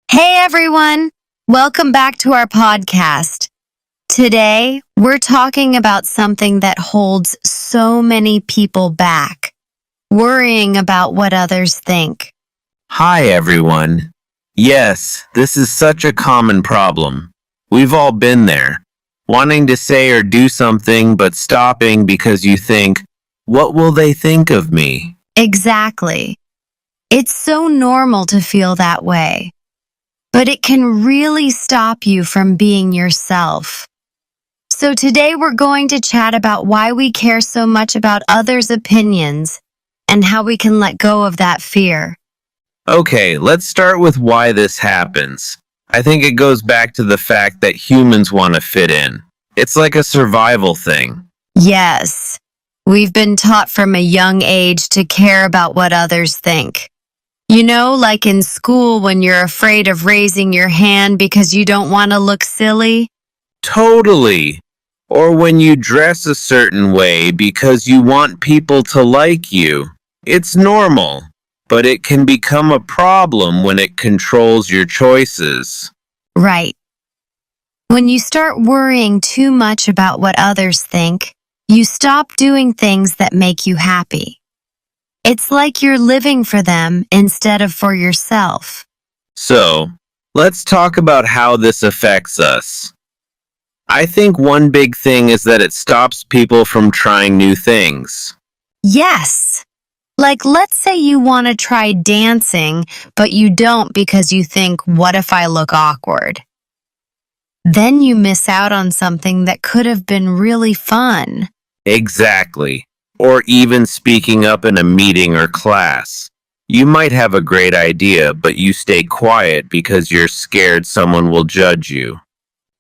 Hey everyone! Welcome back to our podcast. Today, we're talking about something that holds so many people back, worrying about what others think. Hi, everyone. Yes, this is such a common problem. We've all been there. Wanting to say or do something, but stopping because you think, what will they think of me? Exactly. It's so normal to feel that way, but it can really stop you from being yourself. So today we're going to chat about why we care so much about others' opinions and how we can let go of that fear. Okay, let's start with why this happens. I think it goes back to the fact that humans want to fit in. It's like a survival thing. Yes, we've been taught from a young age to care about what others think. You know, like in school when you're afraid of raising your hand because you don't want to look silly? Totally. Or when you dress a certain way because you want people to like you. It's normal, but it can become a problem when it controls your choices. Right. When you start worrying too much about what others think, you stop doing things that make you happy. It's like you're living for them instead of for yourself. So, let's talk about how this affects us. I think one big thing is that it stops people from trying new things. Yes. Like, let's say you want to try dancing, but you don't because you think, what if I look awkward? Then you miss out on something that could have been really fun. Exactly. Or even speaking up in a meeting or class. You might have a great idea, but you stay quiet because you're scared someone will judge you.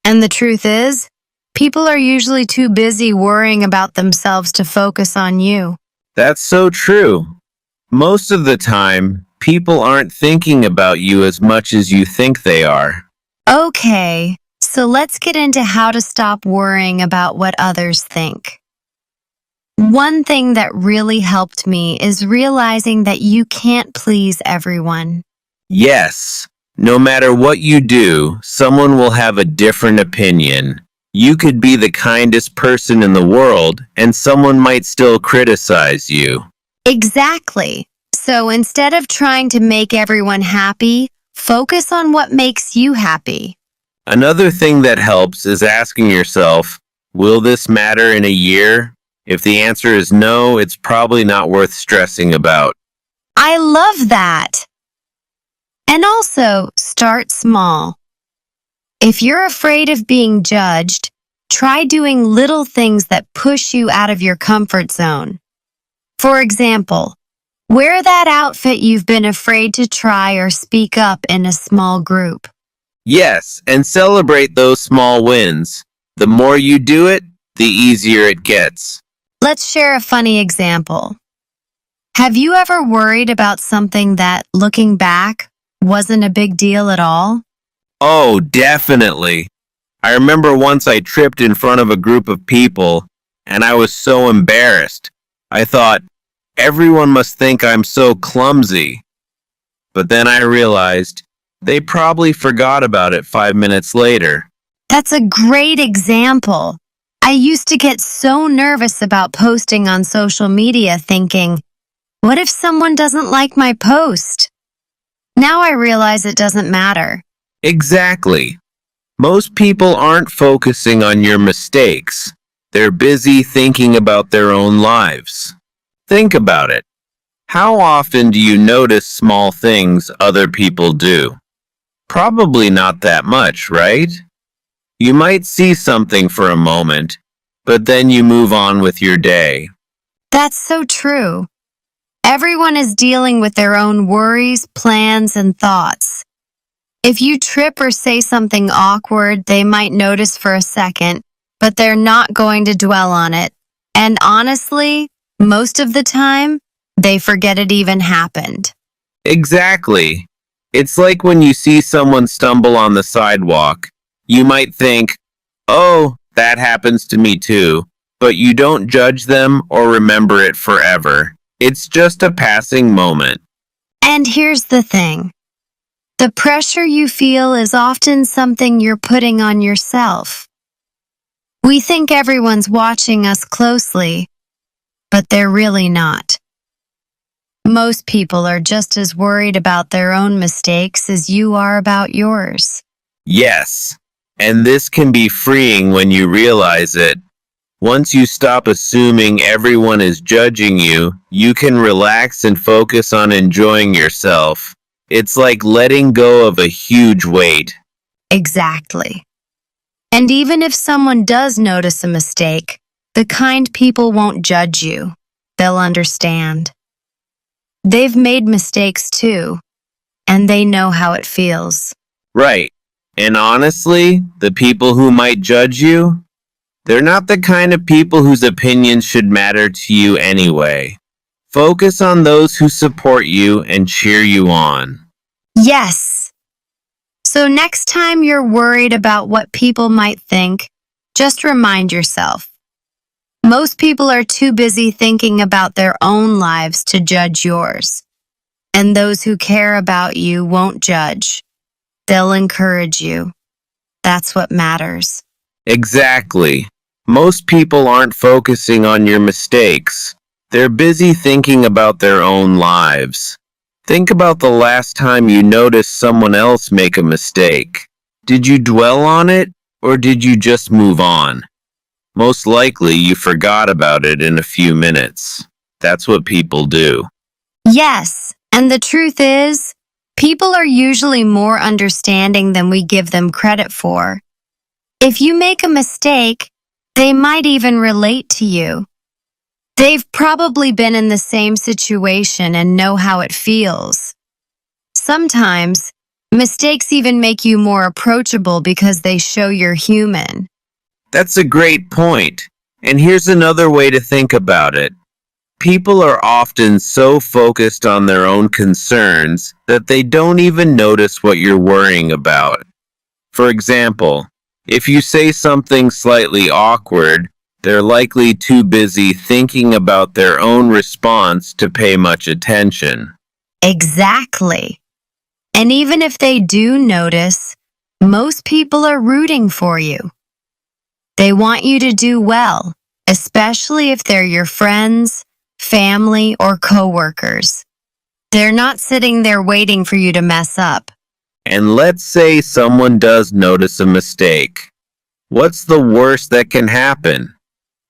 And the truth is, people are usually too busy worrying about themselves to focus on you. That's so true. Most of the time, people aren't thinking about you as much as you think they are. Okay, so let's get into how to stop worrying about what others think. One thing that really helped me is realizing that you can't please everyone. Yes, no matter what you do, someone will have a different opinion. You could be the kindest person in the world, and someone might still criticize you. Exactly. So instead of trying to make everyone happy, focus on what makes you happy. Another thing that helps is asking yourself, will this matter in a year? If the answer is no, it's probably not worth stressing about. I love that. And also, start small. If you're afraid of being judged, try doing little things that push you out of your comfort zone. For example, wear that outfit you've been afraid to try or speak up in a small group. Yes, and celebrate those small wins. The more you do it, the easier it gets. Let's share a funny example. Have you ever worried about something that, looking back, wasn't a big deal at all? Oh, definitely. I remember once I tripped in front of a group of people, and I was so embarrassed. I thought, everyone must think I'm so clumsy. But then I realized they probably forgot about it 5 minutes later. That's a great example. I used to get so nervous about posting on social media thinking, what if someone doesn't like my post? Now I realize it doesn't matter. Exactly. Most people aren't focusing on your mistakes. They're busy thinking about their own lives. Think about it. How often do you notice small things other people do? Probably not that much, right? You might see something for a moment, but then you move on with your day. That's so true. Everyone is dealing with their own worries, plans, and thoughts. If you trip or say something awkward, they might notice for a second, but they're not going to dwell on it. And honestly, most of the time, they forget it even happened. Exactly. It's like when you see someone stumble on the sidewalk. You might think, oh, that happens to me too, but you don't judge them or remember it forever. It's just a passing moment. And here's the thing. The pressure you feel is often something you're putting on yourself. We think everyone's watching us closely, but they're really not. Most people are just as worried about their own mistakes as you are about yours. Yes, and this can be freeing when you realize it. Once you stop assuming everyone is judging you, you can relax and focus on enjoying yourself. It's like letting go of a huge weight. Exactly. And even if someone does notice a mistake, the kind people won't judge you. They'll understand. They've made mistakes too, and they know how it feels. Right. And honestly, the people who might judge you, they're not the kind of people whose opinions should matter to you anyway. Focus on those who support you and cheer you on. Yes. So next time you're worried about what people might think, just remind yourself. Most people are too busy thinking about their own lives to judge yours. And those who care about you won't judge. They'll encourage you. That's what matters. Exactly. Most people aren't focusing on your mistakes. They're busy thinking about their own lives. Think about the last time you noticed someone else make a mistake. Did you dwell on it, or did you just move on? Most likely you forgot about it in a few minutes. That's what people do. Yes, and the truth is, people are usually more understanding than we give them credit for. If you make a mistake, they might even relate to you. They've probably been in the same situation and know how it feels. Sometimes, mistakes even make you more approachable because they show you're human. That's a great point. And here's another way to think about it. People are often so focused on their own concerns that they don't even notice what you're worrying about. For example, if you say something slightly awkward, they're likely too busy thinking about their own response to pay much attention. Exactly. And even if they do notice, most people are rooting for you. They want you to do well, especially if they're your friends, family, or coworkers. They're not sitting there waiting for you to mess up. And let's say someone does notice a mistake. What's the worst that can happen?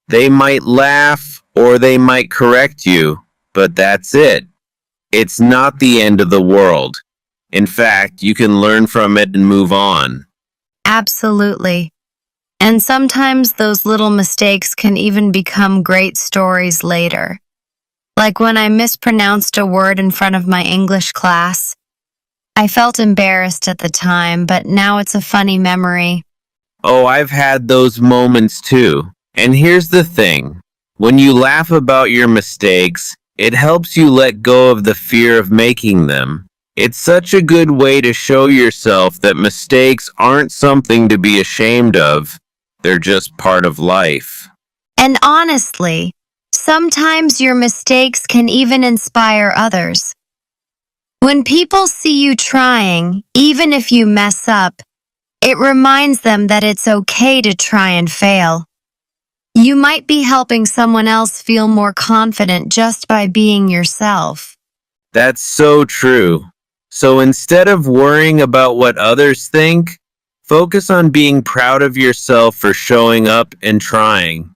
They might laugh or they might correct you, but that's it. It's not the end of the world. In fact, you can learn from it and move on. Absolutely. And sometimes those little mistakes can even become great stories later. Like when I mispronounced a word in front of my English class. I felt embarrassed at the time, but now it's a funny memory. Oh, I've had those moments too. And here's the thing. When you laugh about your mistakes, it helps you let go of the fear of making them. It's such a good way to show yourself that mistakes aren't something to be ashamed of. They're just part of life. And honestly, sometimes your mistakes can even inspire others. When people see you trying, even if you mess up, it reminds them that it's okay to try and fail. You might be helping someone else feel more confident just by being yourself. That's so true. So instead of worrying about what others think, focus on being proud of yourself for showing up and trying.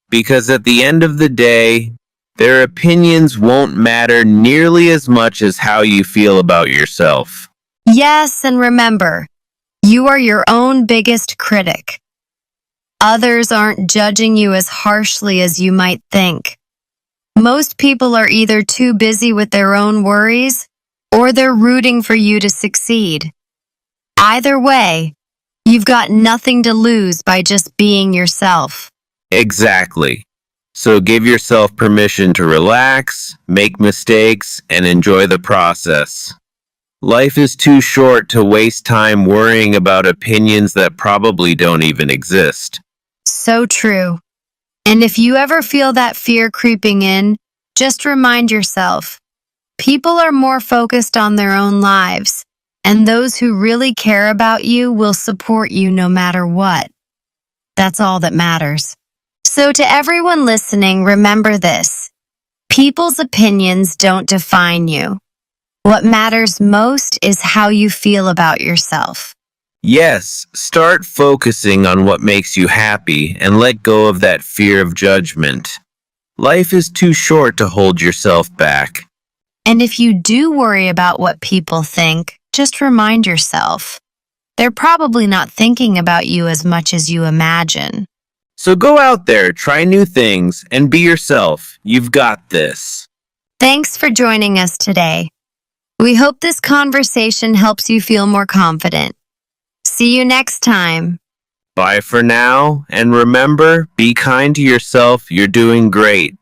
Because at the end of the day, their opinions won't matter nearly as much as how you feel about yourself. Yes, and remember, you are your own biggest critic. Others aren't judging you as harshly as you might think. Most people are either too busy with their own worries or they're rooting for you to succeed. Either way, you've got nothing to lose by just being yourself. Exactly. So give yourself permission to relax, make mistakes, and enjoy the process. Life is too short to waste time worrying about opinions that probably don't even exist. So true. And if you ever feel that fear creeping in, just remind yourself, people are more focused on their own lives, And those who really care about you will support you no matter what. That's all that matters. So to everyone listening, remember this. People's opinions don't define you. What matters most is how you feel about yourself. Yes, start focusing on what makes you happy and let go of that fear of judgment. Life is too short to hold yourself back. And if you do worry about what people think, just remind yourself. They're probably not thinking about you as much as you imagine. So go out there, try new things, and be yourself. You've got this. Thanks for joining us today. We hope this conversation helps you feel more confident. See you next time. Bye for now, and remember, be kind to yourself. You're doing great.